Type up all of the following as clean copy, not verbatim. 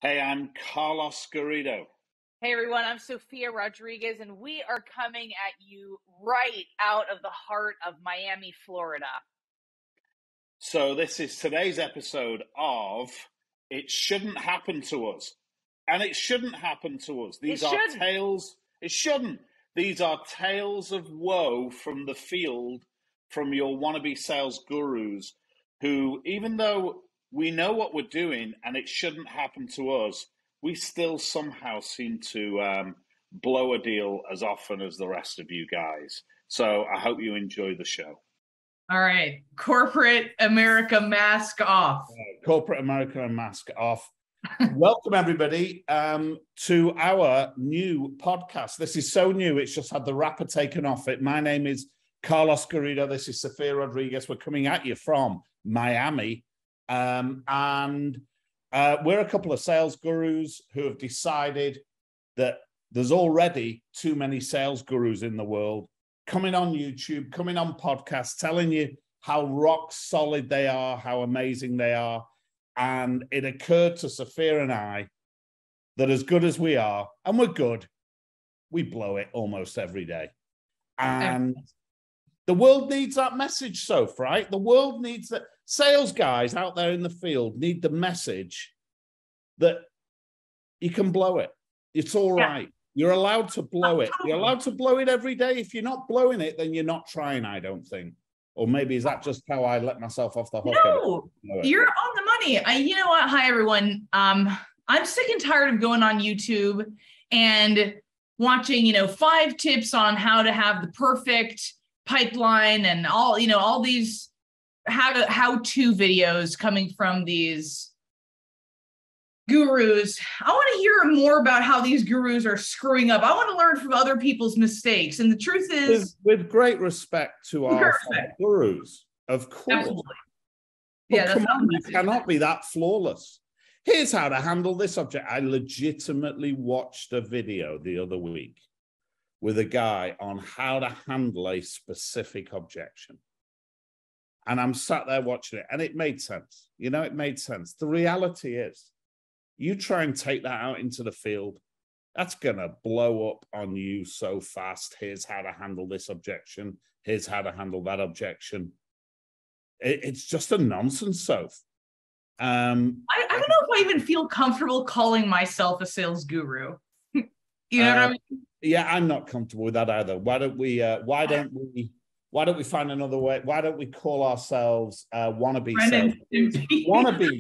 Hey, I'm Carlos Garrido. Hey everyone, I'm Sophia Rodriguez, and we are coming at you right out of the heart of Miami, Florida. So this is today's episode of It Shouldn't Happen to Us. And it shouldn't happen to us. These are tales. It shouldn't. These are tales of woe from the field, from your wannabe sales gurus who, even though we know what we're doing and it shouldn't happen to us, we still somehow seem to blow a deal as often as the rest of you guys. So I hope you enjoy the show. All right. Corporate America mask off. Corporate America mask off. Welcome, everybody, to our new podcast. This is so new, it's just had the wrapper taken off it. My name is Carlos Garrido. This is Sophia Rodriguez. We're coming at you from Miami. And we're a couple of sales gurus who have decided that there's already too many sales gurus in the world coming on YouTube, coming on podcasts, telling you how rock solid they are, how amazing they are. And it occurred to Sophia and I that as good as we are, and we're good, we blow it almost every day. And the world needs that message, Soph, right? The world needs that. Sales guys out there in the field need the message that you can blow it. It's all right. You're allowed to blow it. You're allowed to blow it every day. If you're not blowing it, then you're not trying, I don't think. Or maybe is that just how I let myself off the hook? No, you're on the money. You know what? Hi, everyone. I'm sick and tired of going on YouTube and watching, 5 tips on how to have the perfect pipeline and all these how-to videos coming from these gurus. I want to hear more about how these gurus are screwing up. I want to learn from other people's mistakes. And the truth is, with great respect to our gurus, of course. Absolutely. But come on, you cannot be that flawless. Here's how to handle this object. I legitimately watched a video the other week with a guy on how to handle a specific objection. And I'm sat there watching it, and it made sense. It made sense. The reality is, you try and take that out into the field, that's going to blow up on you so fast. Here's how to handle this objection. Here's how to handle that objection. It's just a nonsense, Soph. I don't know if I even feel comfortable calling myself a sales guru. You know what I mean? Yeah, I'm not comfortable with that either. Why don't we find another way? Why don't we call ourselves wannabe sales gurus?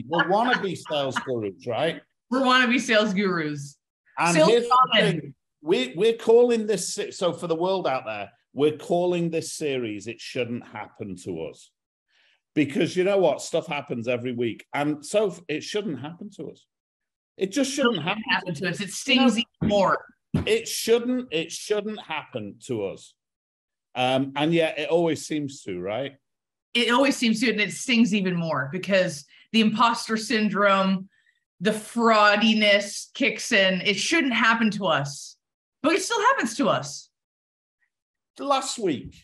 We're wannabe sales gurus, right? We're wannabe sales gurus. And here's the thing. We're calling this, so for the world out there, we're calling this series It Shouldn't Happen to Us. Because you know what? Stuff happens every week. And so it shouldn't happen to us. It just shouldn't happen to us. It stings even more. It shouldn't happen to us. And yet it always seems to, right? It always seems to, and it stings even more because the imposter syndrome, the fraudiness kicks in. It shouldn't happen to us, but it still happens to us. Last week,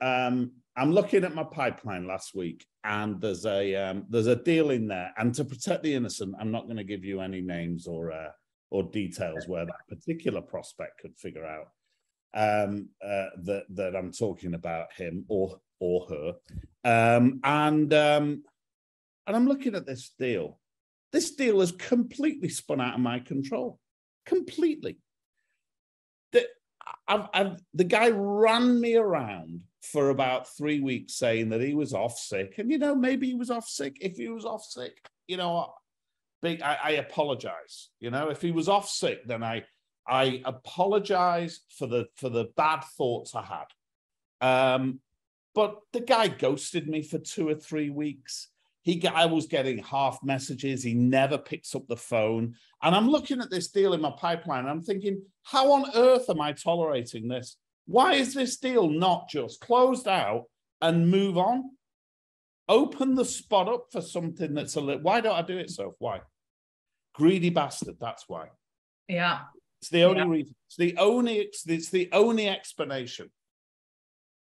I'm looking at my pipeline last week, and there's a deal in there. And to protect the innocent, I'm not going to give you any names or details where that particular prospect could figure out that I'm talking about him or her. And I'm looking at this deal. This deal is completely spun out of my control. Completely. The guy ran me around for about 3 weeks saying that he was off sick. And, maybe he was off sick. If he was off sick, I apologize. If he was off sick, then I apologize for the bad thoughts I had. But the guy ghosted me for 2 or 3 weeks. I was getting half messages. He never picks up the phone. And I'm looking at this deal in my pipeline. And I'm thinking, how on earth am I tolerating this? Why is this deal not just closed out and move on? Open the spot up for something that's a little... Why don't I do it, Soph? Why? Greedy bastard, that's why. Yeah. It's the only reason. It's the only explanation.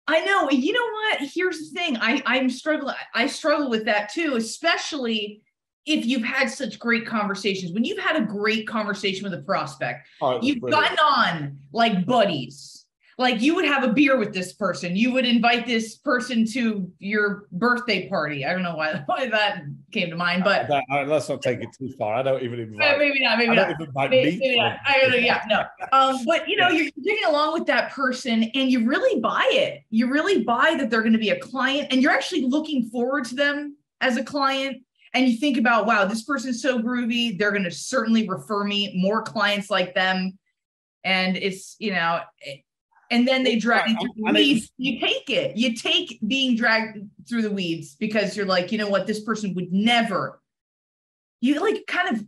I know. You know what? Here's the thing. I struggle with that too, especially if you've had such great conversations, when you've had a great conversation with a prospect, you've brilliant. gotten on like buddies. Like you would have a beer with this person. You would invite this person to your birthday party. I don't know why that came to mind, but let's not take it too far. I don't even invite. Maybe not. Maybe not. Maybe not. Yeah, no. But you know, you're getting along with that person, and you really buy it. You really buy that they're going to be a client, and you're actually looking forward to them as a client. And you think about, wow, this person's so groovy. They're going to certainly refer me more clients like them. And it's, you know. And then they drag you through the weeds. You take it. You take being dragged through the weeds because you're like, you know what, this person would never. You like kind of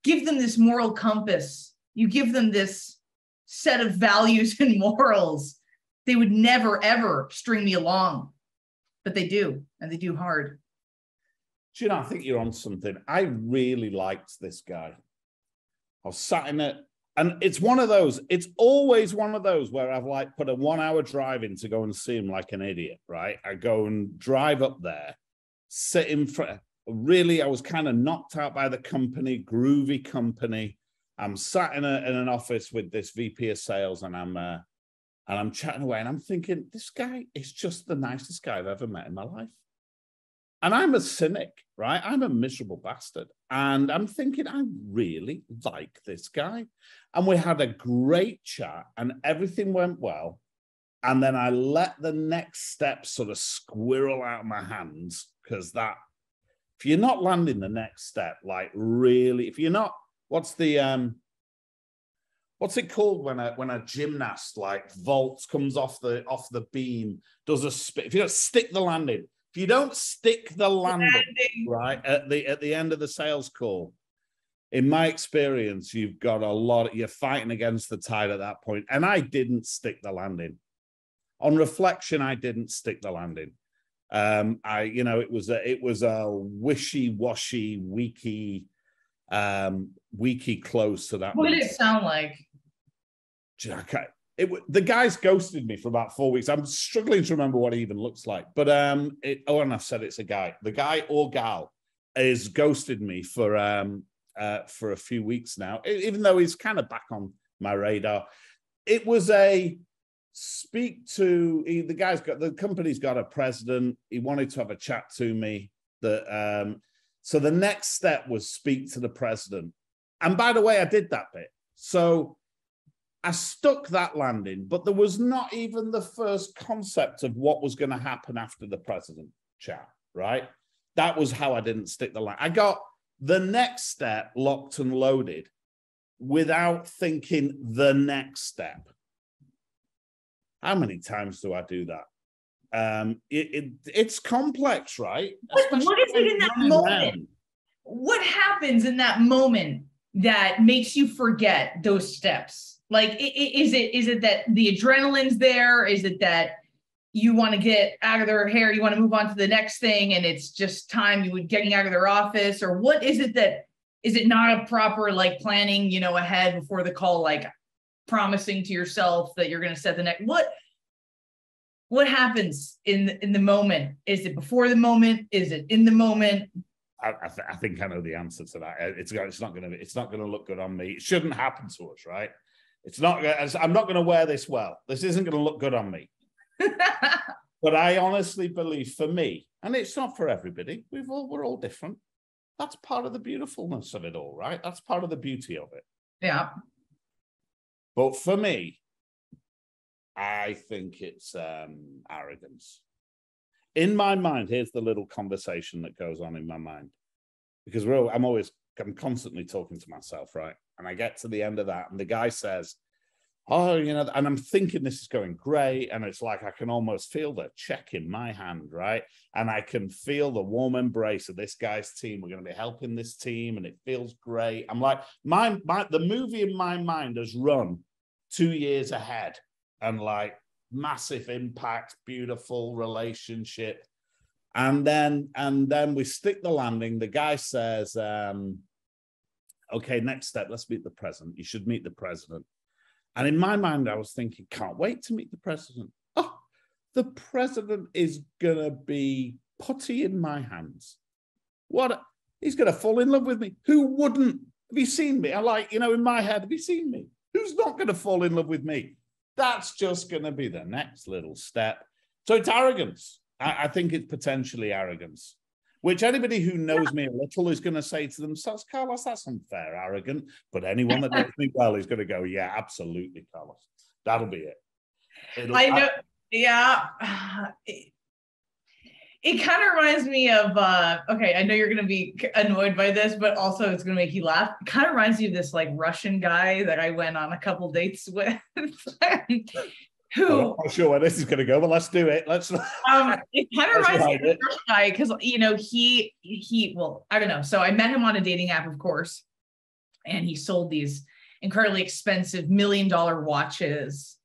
give them this moral compass. You give them this set of values and morals. They would never, ever string me along. But they do, and they do hard. Do you know, I think you're on something. I really liked this guy. I was sat in it. And it's one of those, it's always one of those where I've like put a 1 hour drive in to go and see him like an idiot, right? I go and drive up there, sit in front. Really, I was kind of knocked out by the company, groovy company. I'm sat in an office with this VP of sales, and I'm chatting away, and I'm thinking, this guy is just the nicest guy I've ever met in my life. And I'm a cynic, right? I'm a miserable bastard. And I'm thinking, I really like this guy. And we had a great chat and everything went well. And then I let the next step sort of squirrel out of my hands, because that, if you're not landing the next step, like really, if you're not, what's it called when a gymnast like vaults, comes off the beam, does a spit, if you don't stick the landing, if you don't stick the landing right at the end of the sales call, in my experience, you've got you're fighting against the tide at that point. And I didn't stick the landing. On reflection, I didn't stick the landing. It was a wishy-washy, weaky close to that. What did it sound like? The guy's ghosted me for about 4 weeks. I'm struggling to remember what he even looks like. But and I've said it's a guy. The guy or gal has ghosted me for a few weeks now, even though he's kind of back on my radar. It was the company's got a president. He wanted to have a chat to me. So the next step was speak to the president. And by the way, I did that bit. So I stuck that landing, but there was not even the first concept of what was going to happen after the president chat, right? That was how I didn't stick the landing. I got the next step locked and loaded without thinking the next step. How many times do I do that? It's complex, right? What is it in that moment? What happens in that moment that makes you forget those steps? Like, is it that the adrenaline's there? Is it that you want to get out of their hair? You want to move on to the next thing, and it's just time you would getting out of their office? Or what is it that, is it not a proper like planning, ahead before the call, like promising to yourself that you're going to set the next, what happens in the moment? Is it before the moment? Is it in the moment? I think I know the answer to that. It's not going to look good on me. It shouldn't happen to us, right? I'm not going to wear this well. This isn't going to look good on me. But I honestly believe, for me, and it's not for everybody, we're all different. That's part of the beautifulness of it all, right? That's part of the beauty of it. Yeah. But for me, I think it's arrogance. In my mind, here's the little conversation that goes on in my mind, because I'm constantly talking to myself, right? And I get to the end of that, and the guy says, oh, and I'm thinking this is going great. And it's like, I can almost feel the check in my hand, right? And I can feel the warm embrace of this guy's team. We're going to be helping this team, and it feels great. I'm like, the movie in my mind has run 2 years ahead, and like massive impact, beautiful relationship. And then we stick the landing. The guy says, okay, next step, let's meet the president. You should meet the president. And in my mind, I was thinking, can't wait to meet the president. Oh, the president is going to be putty in my hands. What He's going to fall in love with me. Who wouldn't? Have you seen me? I like, in my head, have you seen me? Who's not going to fall in love with me? That's just going to be the next little step. So it's arrogance. I think it's potentially arrogance, which anybody who knows me a little is going to say to themselves, Carlos, that's unfair, arrogant. But anyone that knows me well is going to go, yeah, absolutely, Carlos. That'll be it. I know. Yeah. It kind of reminds me of, okay, I know you're going to be annoyed by this, but also it's going to make you laugh. It kind of reminds me of this like Russian guy that I went on a couple dates with. Who, I'm not sure where this is going to go, but let's do it. Let's. It kind of reminds me of this Russian guy because, well, I don't know. So I met him on a dating app, of course, and he sold these incredibly expensive $1 million watches.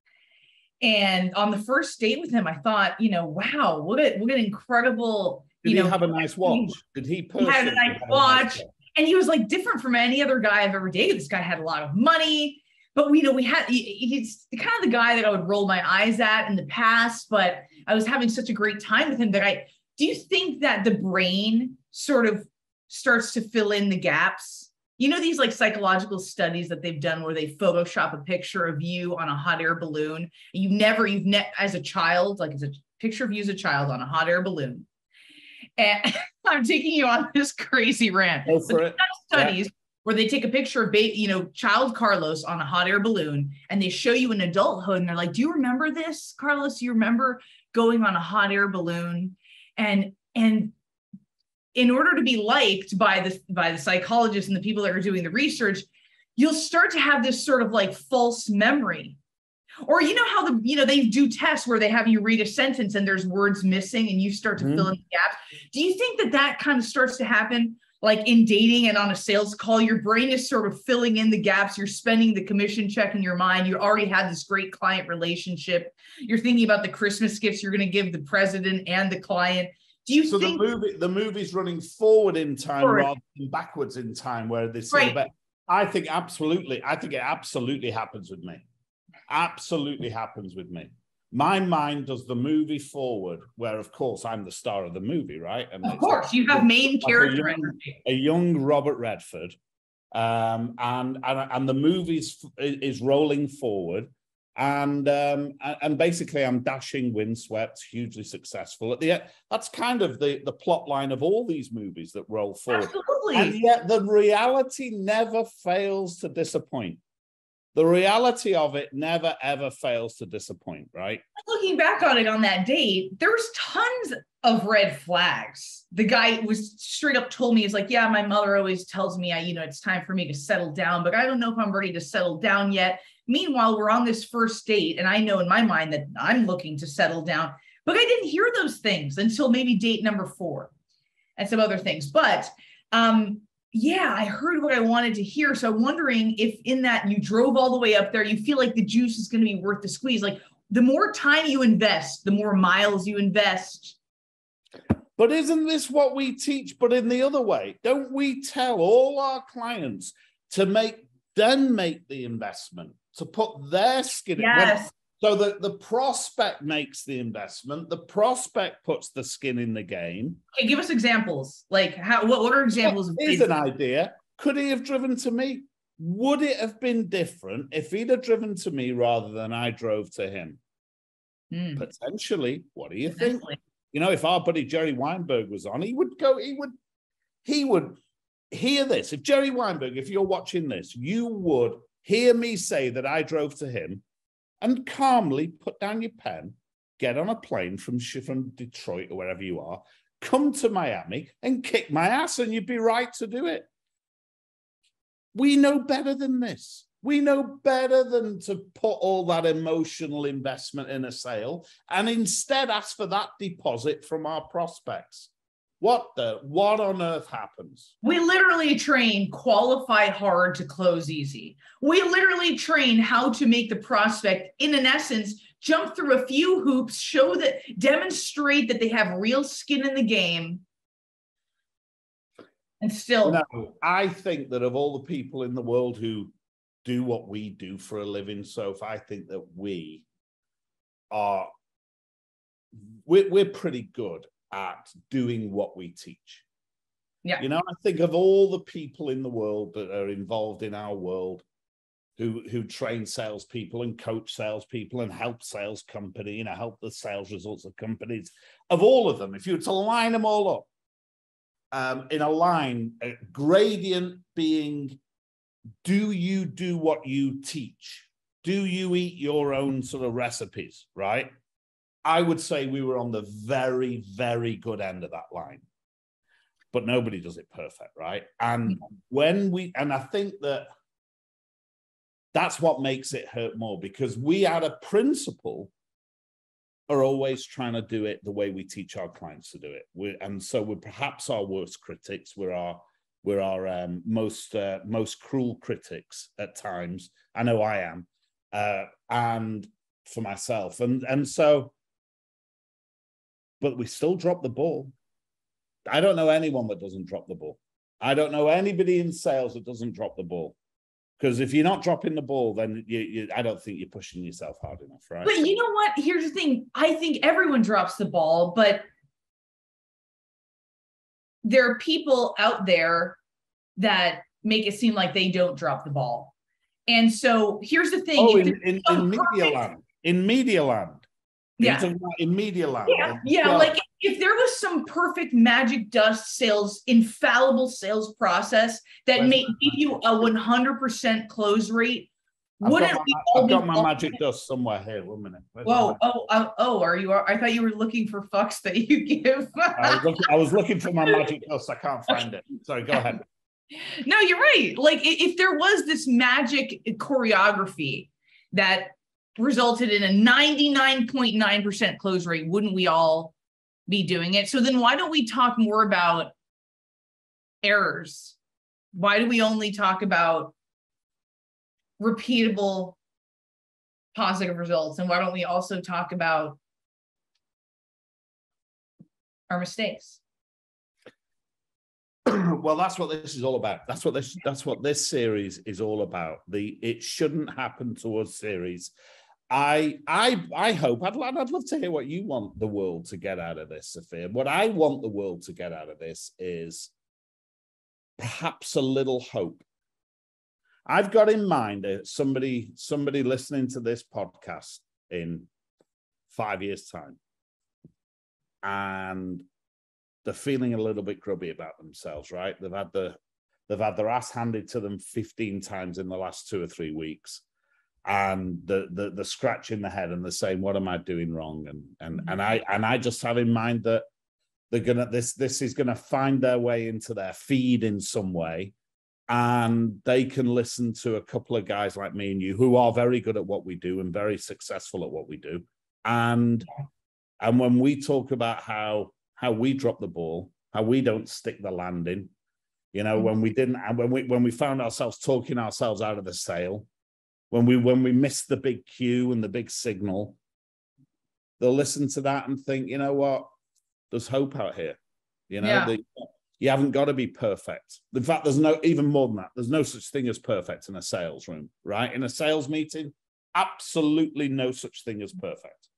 And on the first date with him, I thought, wow, what an incredible. Did he have a nice watch? Did he had a nice watch? And he was like different from any other guy I've ever dated. This guy had a lot of money, but he's kind of the guy that I would roll my eyes at in the past. But I was having such a great time with him that do you think that the brain sort of starts to fill in the gaps? These like psychological studies that they've done where they Photoshop a picture of you on a hot air balloon. As a child, like as a picture of you as a child on a hot air balloon. And I'm taking you on this crazy rant. Go for it. Studies where they take a picture of child Carlos on a hot air balloon and they show you in adulthood and they're like, do you remember this, Carlos? Do you remember going on a hot air balloon? And in order to be liked by the psychologists and the people that are doing the research, you'll start to have this sort of like false memory. Or how they do tests where they have you read a sentence and there's words missing and you start to fill in the gaps. Do you think that kind of starts to happen like in dating and on a sales call? Your brain is sort of filling in the gaps. You're spending the commission check in your mind. You already had this great client relationship. You're thinking about the Christmas gifts you're going to give the president and the client. Do you think the movie's running forward in time rather than backwards in time, where this right. I think it absolutely happens with me. Absolutely happens with me. My mind does the movie forward, where of course I'm the star of the movie, right? And of course, you have main character energy. A young Robert Redford, and the movie is rolling forward. And basically, I'm dashing, windswept, hugely successful. At the end, that's kind of the plot line of all these movies that roll forward. Absolutely. And yet the reality never fails to disappoint. The reality of it never, ever fails to disappoint, right? Looking back on it on that date, there was tons of red flags. The guy was straight up told me, he's like, yeah, my mother always tells me, it's time for me to settle down, but I don't know if I'm ready to settle down yet. Meanwhile, we're on this first date, and I know in my mind that I'm looking to settle down, but I didn't hear those things until maybe date number 4 and some other things. But I heard what I wanted to hear. So I'm wondering if in that you drove all the way up there, you feel like the juice is going to be worth the squeeze. Like the more time you invest, the more miles you invest. But isn't this what we teach, but in the other way? Don't we tell all our clients to make the investment, to put their skin in? So that the prospect makes the investment, the prospect puts the skin in the game. Okay, give us examples. Like what are examples? Here's an idea. Could he have driven to me? Would it have been different if he'd have driven to me rather than I drove to him? Potentially. What do you think? If our buddy Jerry Weinberg was on, he would hear this. If Jerry Weinberg, if you're watching this, you would hear me say that I drove to him and calmly put down your pen, get on a plane from Detroit or wherever you are, come to Miami and kick my ass, and you'd be right to do it. We know better than this. We know better than to put all that emotional investment in a sale and instead ask for that deposit from our prospects. What on earth happens? We literally train qualify hard to close easy. We literally train how to make the prospect, in essence, jump through a few hoops, demonstrate that they have real skin in the game. And still. No, I think that of all the people in the world who do what we do for a living, Soph, I think that we're pretty good at doing what we teach. Yeah. You know, I think of all the people in the world that are involved in our world who train salespeople and coach salespeople and help sales company, you know, help the sales results of companies. Of all of them, if you were to line them all up in a line, a gradient being, do you do what you teach? Do you eat your own sort of recipes, right? I would say we were on the very, very good end of that line. But nobody does it perfect, right? And I think that's what makes it hurt more, because we out of principle are always trying to do it the way we teach our clients to do it. And so we're perhaps our worst critics. We're our most cruel critics at times. I know I am, and for myself. And so, but we still drop the ball. I don't know anyone that doesn't drop the ball. I don't know anybody in sales that doesn't drop the ball. Because if you're not dropping the ball, then I don't think you're pushing yourself hard enough, right? But you know what? Here's the thing. I think everyone drops the ball, but there are people out there that make it seem like they don't drop the ball. And so here's the thing. Oh, in media land. Yeah. In media land. Yeah. Like if there was some perfect magic dust sales, infallible sales process that give you a 100% close rate, I've got my magic dust somewhere here. 1 minute. Whoa. Are you? I thought you were looking for fucks that you give. I was looking for my magic dust. I can't find it. Sorry, go ahead. No, you're right. Like if there was this magic choreography that resulted in a 99.9% close rate, wouldn't we all be doing it? So then why don't we talk more about errors? Why do we only talk about repeatable positive results? And why don't we also talk about our mistakes? Well, that's what this is all about. That's what this series is all about. The "It Shouldn't Happen to Us" series. I hope I'd love to hear what you want the world to get out of this, Sophia. What I want the world to get out of this is perhaps a little hope. I've got in mind somebody listening to this podcast in 5 years' time, and they're feeling a little bit grubby about themselves, right? They've had their ass handed to them 15 times in the last 2 or 3 weeks. And the scratch in the head, and they're saying, what am I doing wrong? And I just have in mind that this is gonna find their way into their feed in some way, and they can listen to a couple of guys like me and you who are very good at what we do and very successful at what we do. And when we talk about how we drop the ball, how we don't stick the landing, you know, when we found ourselves talking ourselves out of the sale, when we missed the big cue and the big signal, they'll listen to that and think, you know what, there's hope out here. You know, you haven't got to be perfect. In fact, there's even more than that. There's no such thing as perfect in a sales room, right? In a sales meeting, absolutely no such thing as perfect.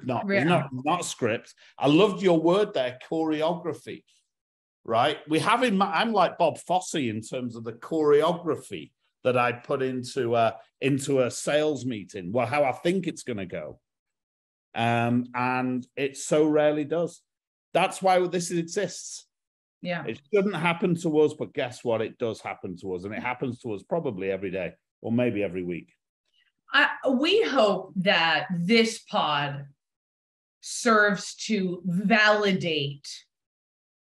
Not a script. I loved your word there, choreography, right? I'm like Bob Fosse in terms of the choreography that I put into a sales meeting, well, how I think it's going to go. And it so rarely does. That's why this exists. Yeah. It shouldn't happen to us, but guess what? It does happen to us, and it happens to us probably every day, or maybe every week. We hope that this pod serves to validate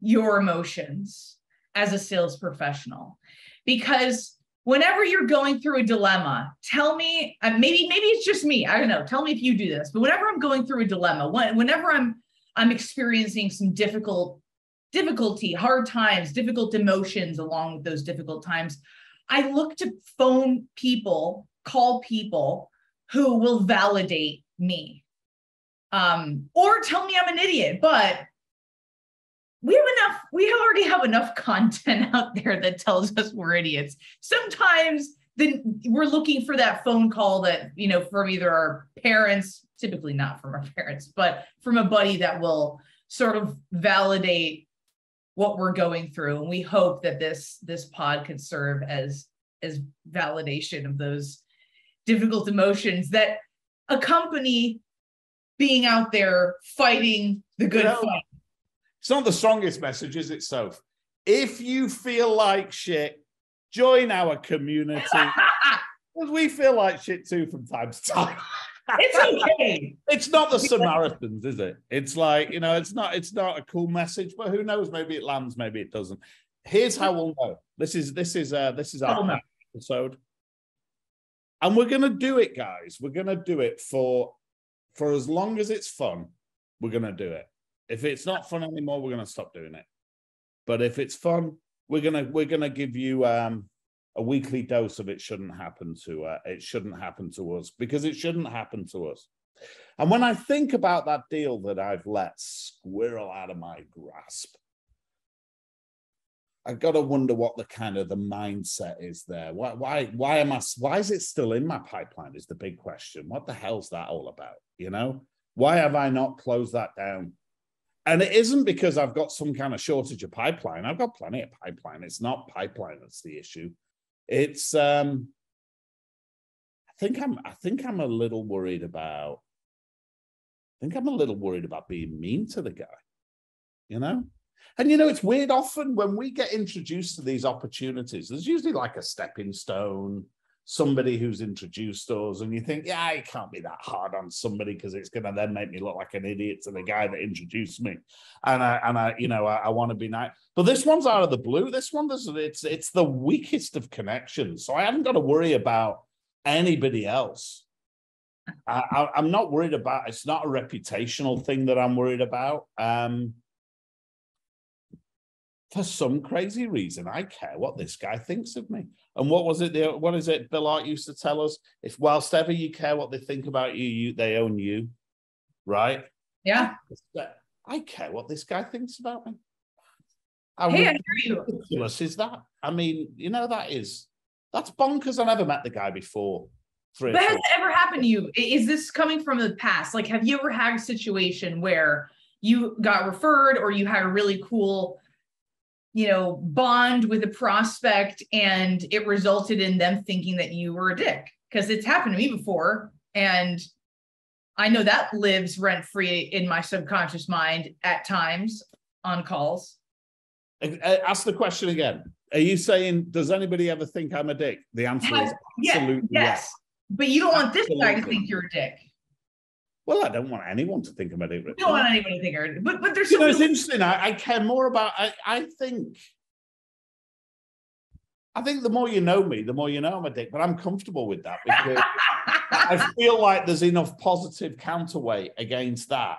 your emotions as a sales professional, because whenever you're going through a dilemma, tell me, maybe it's just me, I don't know, tell me if you do this, but whenever I'm going through a dilemma, whenever I'm experiencing some difficulty, hard times, difficult emotions along with those difficult times, I look to call people who will validate me, or tell me I'm an idiot. But we already have enough content out there that tells us we're idiots. Sometimes we're looking for that phone call that, you know, from either our parents, typically not from our parents, but from a buddy that will sort of validate what we're going through. And we hope that this pod could serve as validation of those difficult emotions that accompany being out there fighting the good fight. It's not the strongest message, is it, Soph? If you feel like shit, join our community. Because we feel like shit too from time to time. It's okay. It's not the Samaritans, is it? It's like, it's not a cool message, but who knows? Maybe it lands, maybe it doesn't. Here's how we'll know. This is our episode. And we're gonna do it, guys. We're gonna do it for as long as it's fun, we're gonna do it. If it's not fun anymore, we're gonna stop doing it. But if it's fun, we're gonna give you a weekly dose of it shouldn't happen to us, because it shouldn't happen to us. And when I think about that deal that I've let squirrel out of my grasp, I've got to wonder what the mindset is there. Why is it still in my pipeline is the big question. What the hell's that all about? Why have I not closed that down? And it isn't because I've got some kind of shortage of pipeline. I've got plenty of pipeline. It's not pipeline that's the issue. It's I think I'm a little worried about being mean to the guy, And it's weird, often when we get introduced to these opportunities, there's usually like a stepping stone, somebody who's introduced us, and you think, yeah, it can't be that hard on somebody because it's going to then make me look like an idiot to the guy that introduced me, and I want to be nice. But this one's out of the blue. This one, it's the weakest of connections, so I haven't got to worry about anybody else. I'm not worried about. It's not a reputational thing that I'm worried about. For some crazy reason, I care what this guy thinks of me. And what is it Bill Hart used to tell us? If whilst ever you care what they think about you, they own you, right? Yeah. I care what this guy thinks about me. I hear you. How ridiculous is that? I mean, that's bonkers. I never met the guy before. But has it ever happened to you? Is this coming from the past? Like, have you ever had a situation where you got referred or you had a really cool bond with a prospect and it resulted in them thinking that you were a dick? Because it's happened to me before. And I know that lives rent free in my subconscious mind at times on calls. Ask the question again. Are you saying, does anybody ever think I'm a dick? The answer is absolutely yes. But you don't want this guy to think you're a dick. Well, I don't want anyone to think I'm a dick. You don't want anyone to think you're a dick. But there's it's interesting. I care more about, I think the more you know me, the more you know I'm a dick, but I'm comfortable with that because I feel like there's enough positive counterweight against that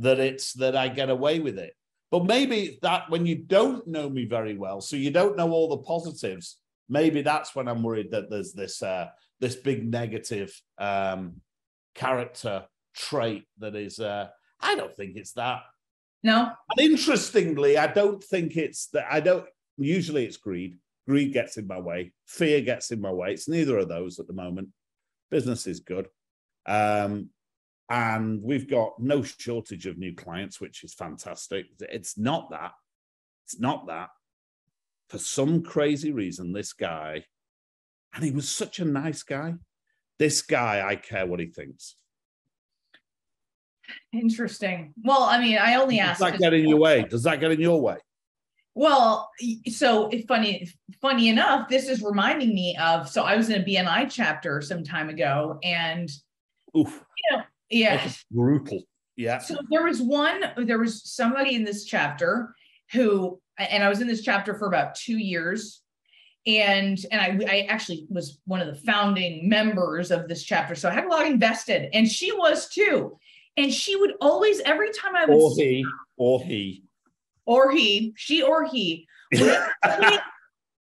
I get away with it. But maybe that when you don't know me very well, so you don't know all the positives, maybe that's when I'm worried that there's this big negative character trait that is, I don't think it's that. No. And interestingly, I don't think it's that. Usually it's greed. Greed gets in my way. Fear gets in my way. It's neither of those at the moment. Business is good. And we've got no shortage of new clients, which is fantastic. It's not that. For some crazy reason, this guy, and he was such a nice guy, this guy, I care what he thinks. Interesting. Well, I mean, I only asked. Does that get in your way? Does that get in your way? Well, so funny enough, this is reminding me of, so I was in a BNI chapter some time ago, and yeah, that's brutal. Yeah. So there was somebody in this chapter who, and I was in this chapter for about 2 years, and I actually was one of the founding members of this chapter, so I had a lot invested, and she was too. And she would always, every time I would she would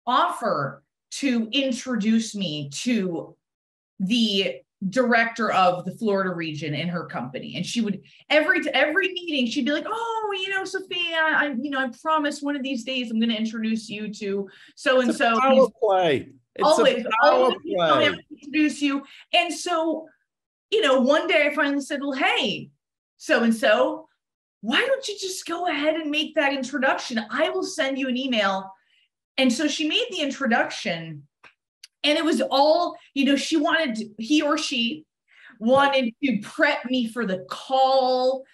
offer to introduce me to the director of the Florida region in her company. And she would, every meeting, she'd be like, oh, Sophia, I promise one of these days I'm going to introduce you to so-and-so. Power play. It's always introduce you. And so, one day I finally said, well, hey, so-and-so, why don't you just go ahead and make that introduction? I will send you an email. And so she made the introduction, and it was all, he or she wanted to prep me for the call.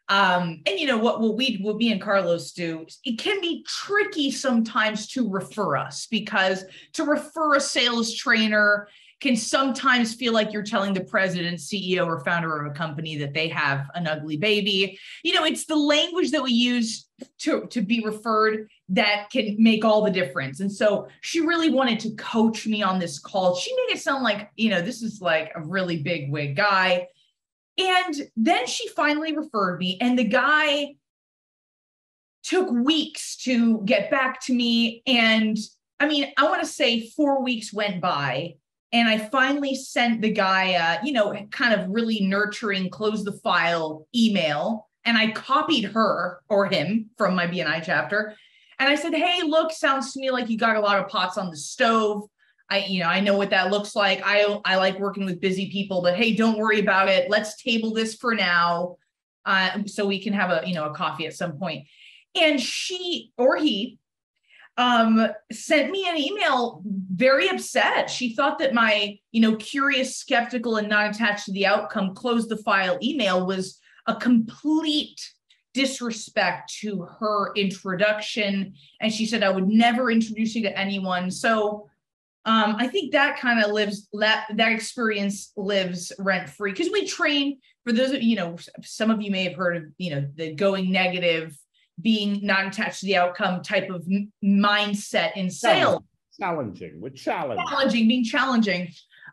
And what me and Carlos do, it can be tricky sometimes to refer us, because to refer a sales trainer can sometimes feel like you're telling the president, CEO, or founder of a company that they have an ugly baby. It's the language that we use to be referred that can make all the difference. And so she really wanted to coach me on this call. She made it sound like, this is like a really big wig guy. And then she finally referred me, and the guy took weeks to get back to me. And I want to say 4 weeks went by, and I finally sent the guy, kind of really nurturing, close the file email. And I copied her or him from my BNI chapter. And I said, hey, look, sounds to me like you got a lot of pots on the stove. I know what that looks like. I like working with busy people, but hey, don't worry about it. Let's table this for now, so we can have a coffee at some point. And she or he sent me an email very upset. She thought that my, curious, skeptical, and not attached to the outcome, close the file email was a complete disrespect to her introduction. And she said, I would never introduce you to anyone. So I think that kind of that experience lives rent free, because we train, for those of some of you may have heard of, the going negative, being not attached to the outcome type of mindset in sales. Being challenging.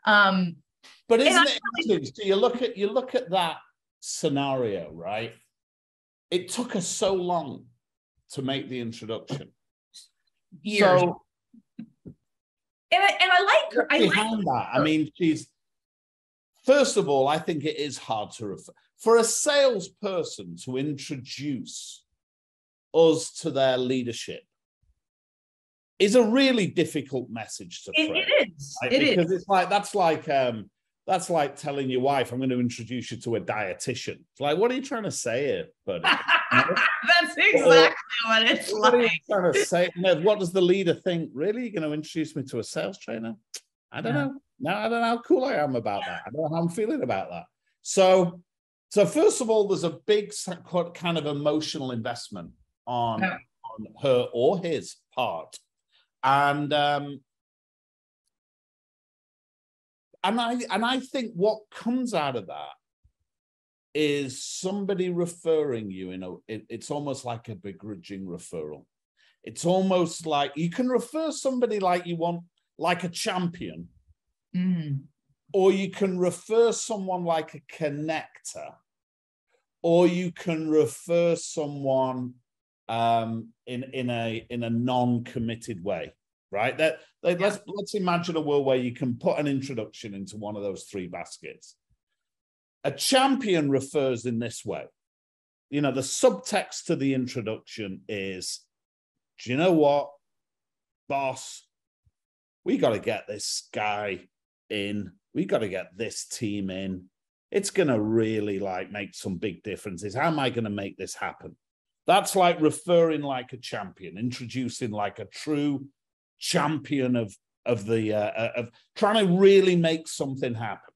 But isn't it interesting? So you look at that scenario, right? It took us so long to make the introduction. Years. So, and I like her. Behind that, she's, first of all, I think it is hard to refer for a salesperson to introduce us to their leadership is a really difficult message to pray. It is. Right? Because it's like that's like telling your wife, I'm going to introduce you to a dietitian. It's like, what are you trying to say here, buddy? That's exactly what it's like. What are you trying to say? What does the leader think? Really? You're going to introduce me to a sales trainer? I don't know. No, I don't know how cool I am about that. I don't know how I'm feeling about that. So first of all, there's a big kind of emotional investment on her or his part. And I think what comes out of that is somebody referring you, it's almost like a begrudging referral. It's almost like you can refer somebody like you want, like a champion, or you can refer someone like a connector, or you can refer someone in a non-committed way. Right? Let's imagine a world where you can put an introduction into one of those three baskets. A champion refers in this way. The subtext to the introduction is, do you know what, boss? We got to get this guy in. We got to get this team in. It's going to really make some big differences. How am I going to make this happen? That's like referring like a champion, introducing like a true champion of trying to really make something happen.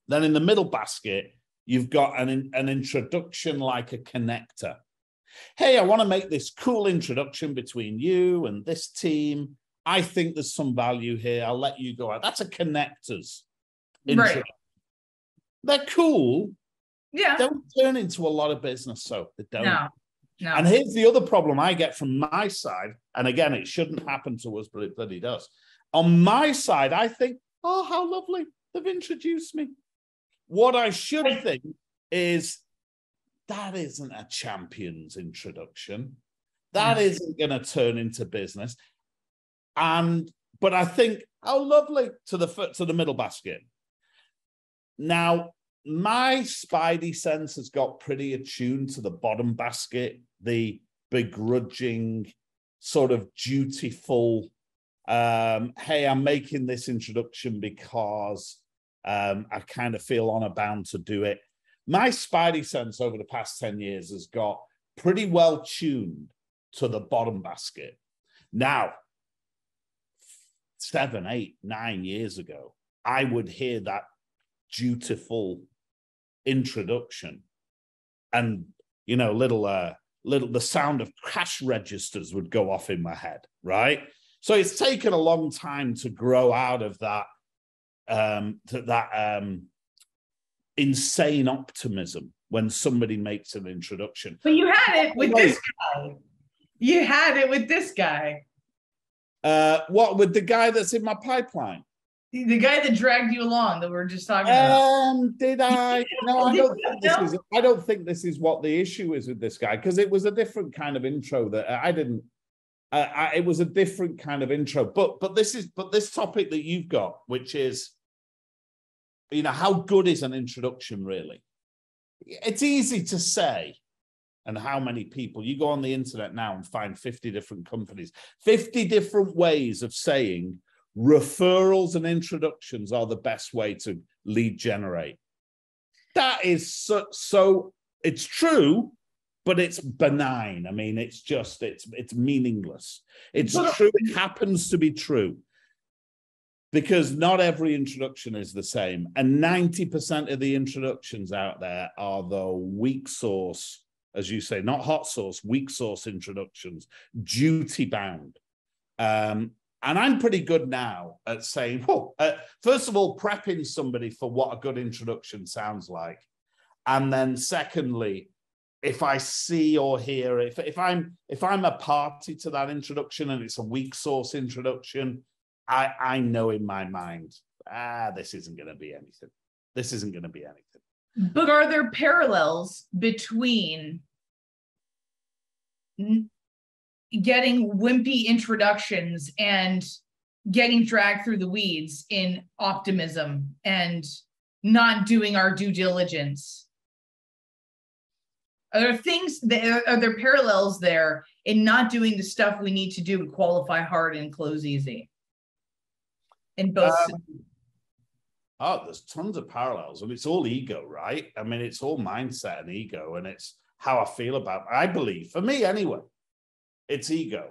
Then in the middle basket, you've got an introduction like a connector. Hey, I want to make this cool introduction between you and this team. I think there's some value here. I'll let you go out. That's a connector's introduction. Right. They're cool. Yeah. Don't turn into a lot of business, so they don't. No. And here's the other problem I get from my side. And again, it shouldn't happen to us, but it bloody does. On my side, I think, oh, how lovely. They've introduced me. What I should think is, that isn't a champion's introduction. That isn't going to turn into business. But I think, how lovely, to the middle basket. Now, my spidey sense has got pretty attuned to the bottom basket, the begrudging, sort of dutiful, hey, I'm making this introduction because I kind of feel honor bound to do it. my spidey sense over the past 10 years has got pretty well tuned to the bottom basket. Now, 7, 8, 9 years ago, I would hear that dutiful introduction and, you know, the sound of cash registers would go off in my head, right? So it's taken a long time to grow out of that, insane optimism when somebody makes an introduction. But you had it with this guy. You had it with this guy. What, with the guy that's in my pipeline? The guy that dragged you along that we were just talking about. Did I? No, I don't think this is what the issue is with this guy, because it was a different kind of intro that I didn't. It was a different kind of intro, but this topic that you've got, which is, you know, how good is an introduction really? It's easy to say, and how many people, you go on the internet now and find 50 different companies, 50 different ways of saying referrals and introductions are the best way to lead generate. That is so it's true, but it's benign. I mean, it's just, it's meaningless. It's true. It happens to be true because not every introduction is the same. And 90% of the introductions out there are the weak sauce, as you say, not hot sauce, weak sauce introductions, duty bound. And I'm pretty good now at saying, first of all, prepping somebody for what a good introduction sounds like. And then secondly, if I see or hear, if I'm a party to that introduction and it's a weak sauce introduction, I know in my mind, this isn't going to be anything. This isn't going to be anything. But are there parallels between getting wimpy introductions and getting dragged through the weeds in optimism and not doing our due diligence? Are there parallels there in not doing the stuff we need to do to qualify hard and close easy? In both. There's tons of parallels, and it's all ego, right? I mean, it's all mindset and ego, and it's how I feel about it. I believe, for me anyway, it's ego.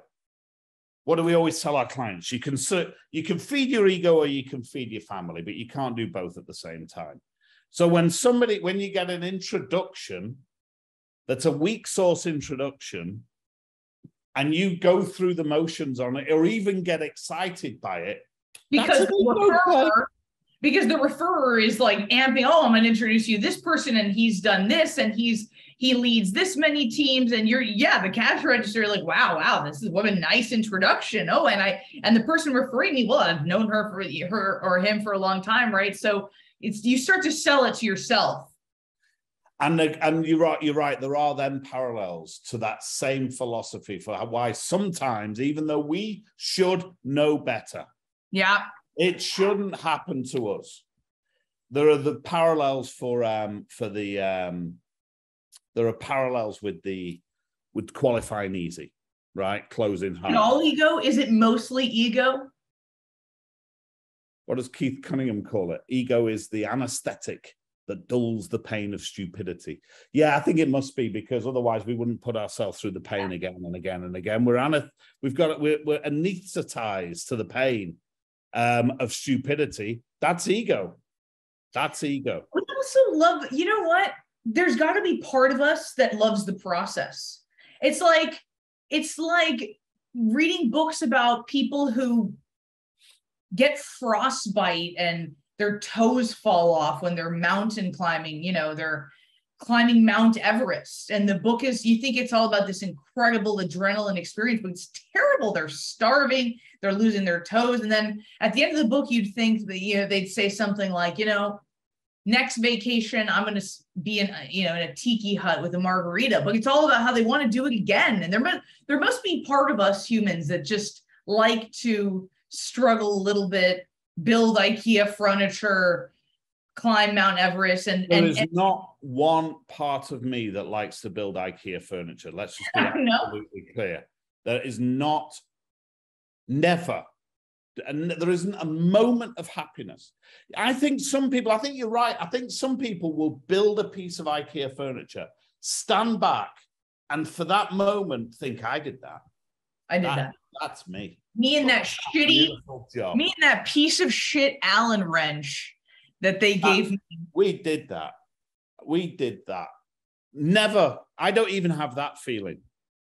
What do we always tell our clients? You can feed your ego or you can feed your family, but you can't do both at the same time. So when you get an introduction that's a weak sauce introduction, and you go through the motions on it, or even get excited by it, because the referrer is like amping, I'm going to introduce you this person, and he's done this, and he leads this many teams, and the cash register, like, wow, this is what a nice introduction. And the person referring me, well, I've known her or him for a long time, right? So you start to sell it to yourself. And you're right. There are then parallels to that same philosophy for why sometimes, even though we should know better, it shouldn't happen to us. There are the parallels there are parallels with qualifying easy, right? Closing hard. And all ego? Is it mostly ego? What does Keith Cunningham call it? Ego is the anesthetic that dulls the pain of stupidity. Yeah, I think it must be, because otherwise we wouldn't put ourselves through the pain again and again and again. We're anesthetized to the pain of stupidity. That's ego. That's ego. We also love, you know what? There's got to be part of us that loves the process. It's like reading books about people who get frostbite and their toes fall off when they're mountain climbing, they're climbing Mount Everest. And the book is, you think it's all about this incredible adrenaline experience, but it's terrible. They're starving, they're losing their toes. And then at the end of the book, you'd think that, they'd say something like, next vacation, I'm going to be in a tiki hut with a margarita, but it's all about how they want to do it again. And there must be part of us humans that just like to struggle a little bit, build IKEA furniture, climb Mount Everest, and there's not one part of me that likes to build IKEA furniture. Let's just be absolutely clear. There is never and there isn't a moment of happiness. I think you're right. I think some people will build a piece of IKEA furniture, stand back, and for that moment think, I did that. I did that. That's me. Me and that piece of shit Allen wrench that they gave me. We did that. Never. I don't even have that feeling.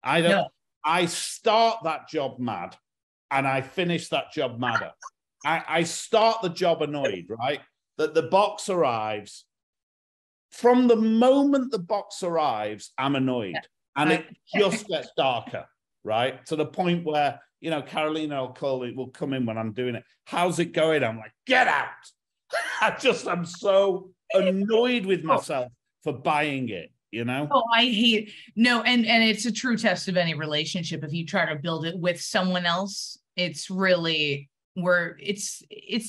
I don't. No. I start that job mad and I finish that job madder. I start the job annoyed, right? That the box arrives. From the moment the box arrives, I'm annoyed. And it just gets darker, right? To the point where, you know, Carolina will come in when I'm doing it. How's it going? I'm like, get out. I'm so annoyed with myself for buying it. You know? Oh, I hate it. No, and it's a true test of any relationship. If you try to build it with someone else, it's really where it's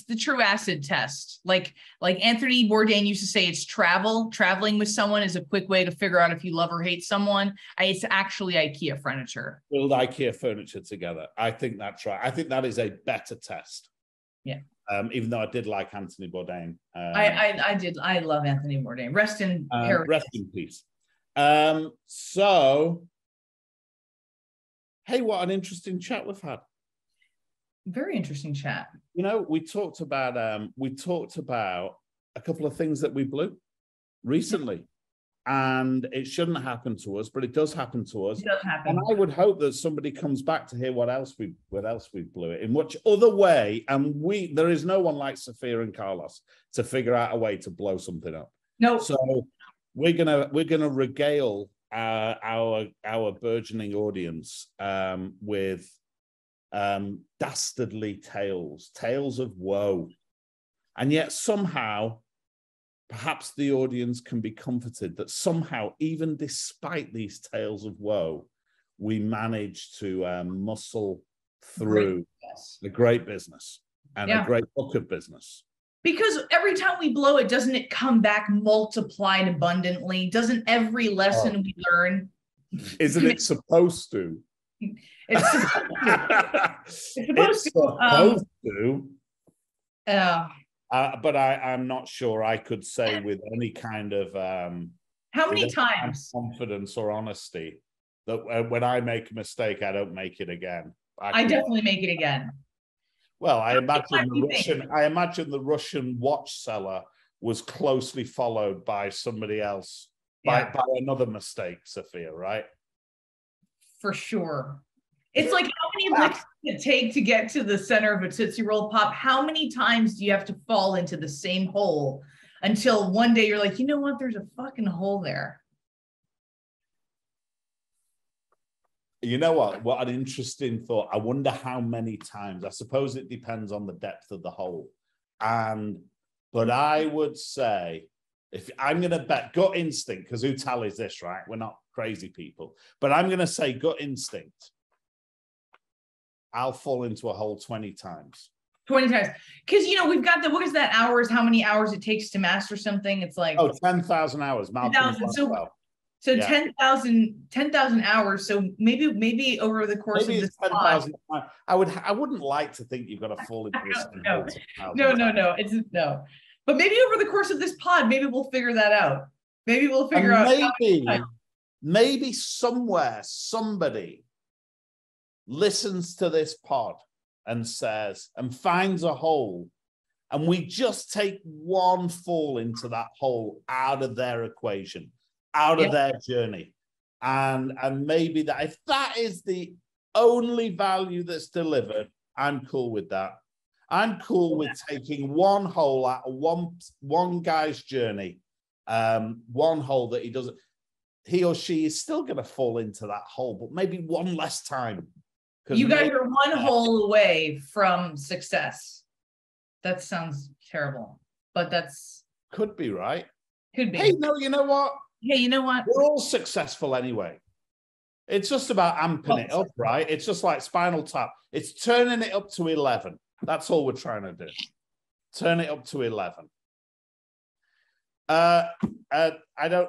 the true acid test. Like Anthony Bourdain used to say, it's traveling with someone is a quick way to figure out if you love or hate someone. It's actually IKEA furniture. Build IKEA furniture together. I think that's right. I think that is a better test. Yeah. Even though I did like Anthony Bourdain. I did. I love Anthony Bourdain. Rest in peace. So, hey, what an interesting chat we've had. Very interesting chat. You know, we talked about a couple of things that we blew recently, and it shouldn't happen to us, but it does happen to us. It does happen. And I would hope that somebody comes back to hear what else we blew it in, which other way. And there is no one like Sophia and Carlos to figure out a way to blow something up. No. So we're gonna regale our burgeoning audience with dastardly tales of woe, and yet somehow, perhaps the audience can be comforted that somehow, even despite these tales of woe, we manage to muscle through a great business and a great book of business. Because every time we blow it, doesn't it come back multiplied abundantly? Doesn't every lesson we learn? Isn't it supposed to? It's supposed to. But I'm not sure I could say with any kind of how many times confidence or honesty that when I make a mistake, I don't make it again. I definitely make it again. Well, I imagine the Russian watch seller was closely followed by somebody else, by another mistake, Sophia, right? For sure. It's like, how many licks does it take to get to the center of a Tootsie Roll Pop? How many times do you have to fall into the same hole until one day you're like, you know what? There's a fucking hole there. You know what? What an interesting thought. I wonder how many times. I suppose it depends on the depth of the hole. But I would say, if I'm going to bet gut instinct, because who tallies this, right? We're not crazy people. But I'm going to say gut instinct. I'll fall into a hole 20 times. 20 times. Because, you know, we've got what is that hours, how many hours it takes to master something? It's like 10,000 hours. 10,000 hours. So maybe over the course of this 10,000. I wouldn't like to think you've got to fall into this. No. But maybe over the course of this pod, maybe we'll figure that out. Maybe we'll figure out. Maybe somewhere somebody listens to this pod and finds a hole, and we just take one fall into that hole out of their equation, out of their journey. And maybe that, if that is the only value that's delivered, I'm cool with that. I'm cool with taking one hole out of one guy's journey, one hole that he or she is still going to fall into that hole, but maybe one less time. You guys are one hole away from success. That sounds terrible, but could be, right? Could be. Hey, no, you know what? Hey, you know what? We're all successful anyway. It's just about amping it up, right? It's just like Spinal Tap. It's turning it up to 11. That's all we're trying to do. Turn it up to 11.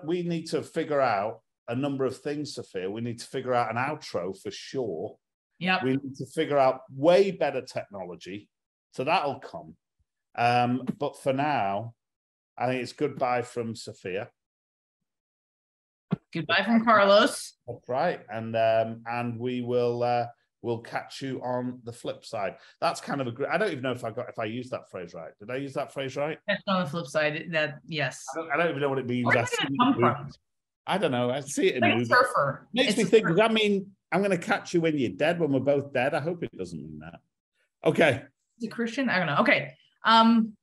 We need to figure out a number of things, Sophia. We need to figure out an outro for sure. Yeah. We need to figure out way better technology. So that'll come. But for now, I think it's goodbye from Sophia. Goodbye from Carlos. That's right. And we will we'll catch you on the flip side. That's kind of a great. I don't even know if I used that phrase right. Did I use that phrase right? Catch on the flip side. That yes. I don't even know what it means. Where's it come from? I don't know. I see it in Like movies. surfer. Makes me think, does that mean I'm going to catch you when you're dead, when we're both dead? I hope it doesn't mean that. Okay. Is it Christian? I don't know. Okay.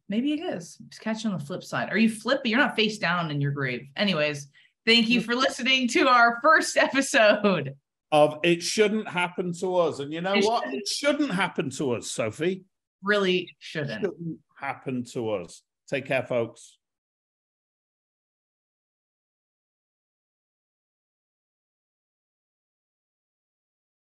Maybe it is. Just catch you on the flip side. Are you flip, but you're not face down in your grave? Anyways, thank you for listening to our first episode of It Shouldn't Happen to Us. And you know what? It shouldn't happen to us, Sophie. Really shouldn't. It shouldn't happen to us. Take care, folks.